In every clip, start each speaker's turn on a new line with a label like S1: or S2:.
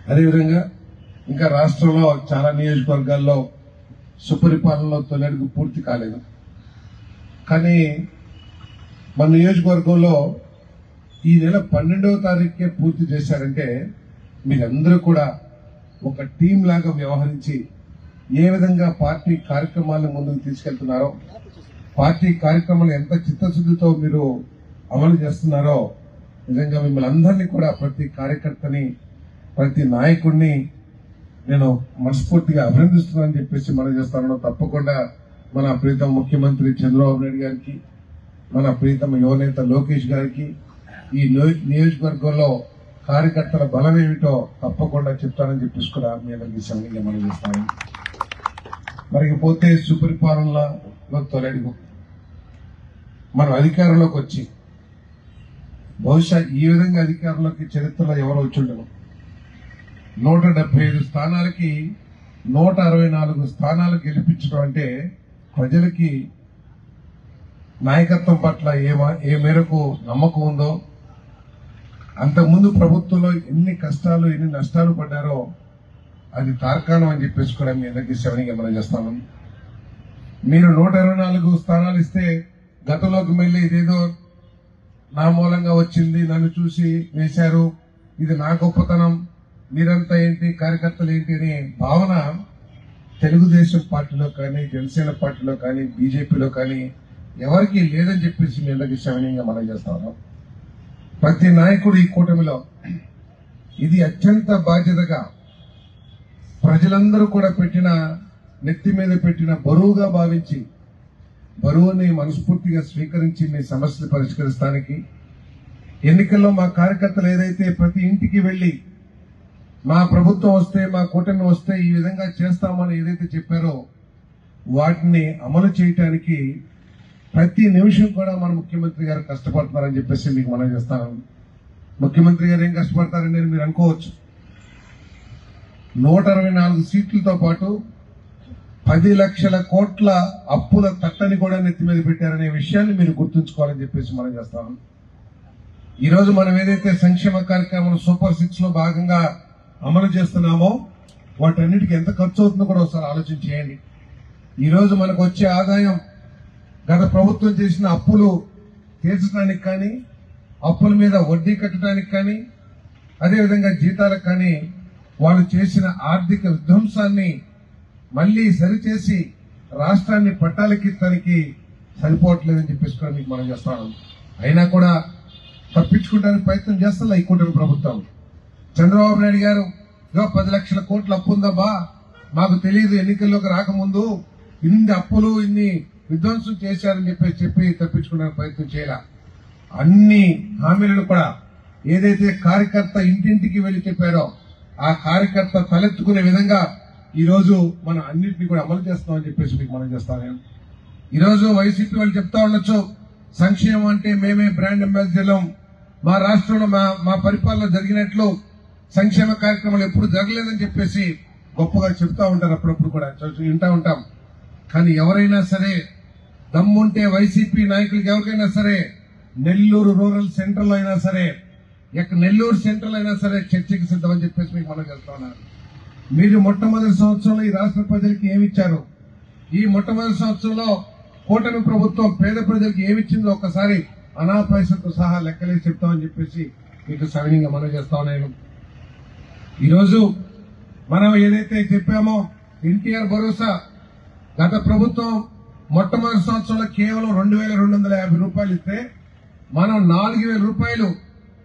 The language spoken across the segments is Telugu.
S1: అదేవిధంగా ఇంకా రాష్ట్రంలో చాలా నియోజకవర్గాల్లో సుపరిపాలనలో తొలడుగు పూర్తి కాలేదు. కానీ మన నియోజకవర్గంలో ఈ నెల 12వ తారీఖుకే పూర్తి చేశారంటే మీరందరూ కూడా ఒక టీం లాగా వ్యవహరించి ఏ విధంగా పార్టీ కార్యక్రమాలను ముందుకు తీసుకెళ్తున్నారో, పార్టీ కార్యక్రమాలు ఎంత చిత్తశుద్ధితో మీరు అమలు చేస్తున్నారో నిజంగా మిమ్మల్ని అందరినీ కూడా ప్రతి కార్యకర్తని ప్రతి నాయకుడిని నేను మనస్ఫూర్తిగా అభినందిస్తున్నానని చెప్పేసి మనం చేస్తాను. తప్పకుండా మన ప్రీతమ ముఖ్యమంత్రి చంద్రబాబు నాయుడు గారికి, మన ప్రీతమ యువనేత లోకేష్ గారికి ఈ నియోజకవర్గంలో కార్యకర్తల బలం ఏమిటో తప్పకుండా చెప్తానని చెప్పేసి కూడా మీ అందరికీ సమయంగా మనం చేస్తాను. మరిపోతే సుపరిపాలనలో తొలడుగు మనం అధికారంలోకి వచ్చి బహుశా ఈ విధంగా అధికారంలోకి చరిత్రలో ఎవరు వచ్చి ఉండరు. 175 స్థానాలకి 164 స్థానాలు గెలిపించడం అంటే ప్రజలకి నాయకత్వం పట్ల ఏ మేరకు నమ్మకం ఉందో, అంతకుముందు ప్రభుత్వంలో ఎన్ని కష్టాలు ఎన్ని నష్టాలు పడ్డారో అది తార్కాణం అని చెప్పేసి కూడా మీ అందరికీ శ్రవణిగా మనం చేస్తాను. మీరు 124 స్థానాలు ఇస్తే గతంలోకి మళ్ళీ ఇదేదో నా మూలంగా వచ్చింది, నన్ను చూసి వేశారు, ఇది నా గొప్పతనం, మీరంతా ఏంటి, కార్యకర్తలు ఏంటి అనే భావన తెలుగుదేశం పార్టీలో కానీ, జనసేన పార్టీలో కానీ, బీజేపీలో కానీ ఎవరికి లేదని చెప్పేసి మీ అందరికీ శ్రవణీయంగా మనం చేస్తాను. ప్రతి నాయకుడు ఈ కూటమిలో ఇది అత్యంత బాధ్యతగా ప్రజలందరూ కూడా పెట్టిన నెత్తి మీద పెట్టిన బరువుగా భావించి బరువుని మనస్ఫూర్తిగా స్వీకరించి మీ సమస్యలు పరిష్కరిస్తానికి ఎన్నికల్లో మా కార్యకర్తలు ఏదైతే ప్రతి ఇంటికి వెళ్లి మా ప్రభుత్వం వస్తే, మా కూటమి వస్తే ఈ విధంగా చేస్తామని ఏదైతే చెప్పారో వాటిని అమలు చేయడానికి ప్రతి నిమిషం కూడా మన ముఖ్యమంత్రి గారు కష్టపడుతున్నారని చెప్పేసి మీకు మనం చేస్తాను. ముఖ్యమంత్రి గారు ఏం కష్టపడతారని మీరు అనుకోవచ్చు. 164 సీట్లతో పాటు 10 లక్షల కోట్ల అప్పుల తట్టని కూడా నెత్తి మీద పెట్టారనే విషయాన్ని మీరు గుర్తుంచుకోవాలని చెప్పేసి మనం చేస్తాం. ఈ రోజు మనం ఏదైతే సంక్షేమ కార్యక్రమాలు సూపర్ 6 లో భాగంగా అమలు చేస్తున్నామో వాటన్నిటికీ ఎంత ఖర్చు అవుతుందో కూడా ఒకసారి ఆలోచన చేయండి. ఈ రోజు మనకు వచ్చే ఆదాయం గత ప్రభుత్వం చేసిన అప్పులు తీర్చడానికి కానీ, అప్పుల మీద వడ్డీ కట్టడానికి కానీ, అదేవిధంగా జీతాలకు కానీ వాళ్ళు చేసిన ఆర్థిక విధ్వంసాన్ని మళ్లీ సరిచేసి రాష్ట్రాన్ని పట్టాలెక్కించడానికి సరిపోవట్లేదని చెప్పేసి కూడా మీకు మనం చేస్తాను. అయినా కూడా తప్పించుకోవడానికి ప్రయత్నం చేస్తా ఈ కూటమి ప్రభుత్వం. చంద్రబాబు నాయుడు గారు 10 లక్షల కోట్ల అప్పు ఉందబ్బా, మాకు తెలియదు, ఎన్నికల్లోకి రాకముందు ఇన్ని అప్పులు ఇన్ని విధ్వంసం చేశారని చెప్పి తప్పించుకోవడానికి ప్రయత్నం చేయాల. అన్ని హామీలను కూడా ఏదైతే కార్యకర్త ఇంటింటికి వెళ్లి చెప్పారో ఆ కార్యకర్త తలెత్తుకునే విధంగా ఈ రోజు మనం అన్నింటినీ కూడా అమలు చేస్తామని చెప్పేసి మీకు మనం చేస్తాను. ఈ రోజు వైసీపీ వాళ్ళు చెప్తా ఉండొచ్చు, సంక్షేమం అంటే మేమే బ్రాండ్ అంబాసిడర్లం, మా రాష్ట్రంలో మా పరిపాలన జరిగినట్లు సంక్షేమ కార్యక్రమాలు ఎప్పుడు జరగలేదని చెప్పేసి గొప్పగా చెప్తా ఉంటారు. అప్పుడప్పుడు కూడా వింటా ఉంటాం. కానీ ఎవరైనా సరే దమ్ముంటే వైసీపీ నాయకులకి ఎవరికైనా సరే నెల్లూరు రూరల్ సెంటర్ లో అయినా సరే, నెల్లూరు సెంటర్ లో అయినా సరే చర్చకి సిద్ధమని చెప్పేసి మీకు మనం చెప్తా ఉన్నారు. మీరు మొట్టమొదటి సంవత్సరంలో ఈ రాష్ట్ర ప్రజలకి ఏమిచ్చారు, ఈ మొట్టమొదటి సంవత్సరంలో కూటమి ప్రభుత్వం పేద ప్రజలకు ఏమిచ్చిందో ఒక్కసారి అనా పైసలతో సహా లెక్కలేసి చెప్తామని చెప్పేసి మీకు సవినీయంగా మనం చేస్తా ఉన్నాను. ఈరోజు మనం ఏదైతే చెప్పామో ఎన్టీఆర్ భరోసా, గత ప్రభుత్వం మొట్టమొదటి సంవత్సరంలో కేవలం 2,250 రూపాయలు ఇస్తే మనం 4,000 రూపాయలు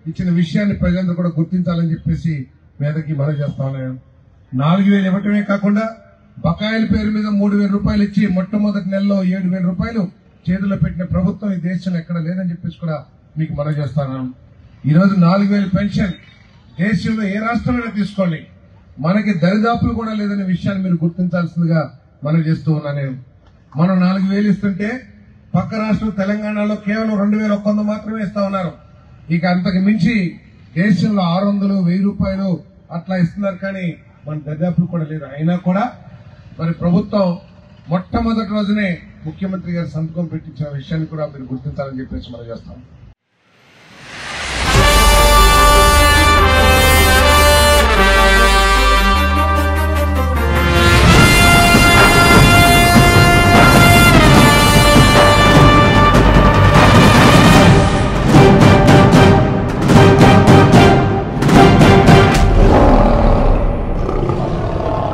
S1: ఇచ్చిన విషయాన్ని ప్రజలందరూ కూడా గుర్తించాలని చెప్పేసి మీదకి మనం చేస్తా ఉన్నాను. 4,000 ఇవ్వటమే కాకుండా బకాయిల పేరు మీద 3,000 రూపాయలు ఇచ్చి మొట్టమొదటి నెలలో 7,000 రూపాయలు చేతిలో పెట్టిన ప్రభుత్వం ఈ దేశంలో ఎక్కడ లేదని చెప్పేసి కూడా మీకు మనం చేస్తాను. ఈరోజు 4,000 పెన్షన్ దేశంలో ఏ రాష్ట్రమైనా తీసుకోండి, మనకి దరిదాపులు కూడా లేదనే విషయాన్ని మీరు గుర్తించాల్సిందిగా మనం చేస్తూ ఉన్నాను. మనం 4,000 ఇస్తుంటే పక్క రాష్ట్రం తెలంగాణలో కేవలం 2,100 మాత్రమే ఇస్తా ఉన్నారు. ఇక అంతకు మించి దేశంలో 600, 1,000 రూపాయలు అట్లా ఇస్తున్నారు. కానీ మన దరిదాపులు కూడా లేదు. అయినా కూడా మరి ప్రభుత్వం మొట్టమొదటి రోజునే ముఖ్యమంత్రి గారు సంతకం పెట్టించిన విషయాన్ని కూడా మీరు గుర్తించాలని చెప్పేసి మనం చేస్తాం.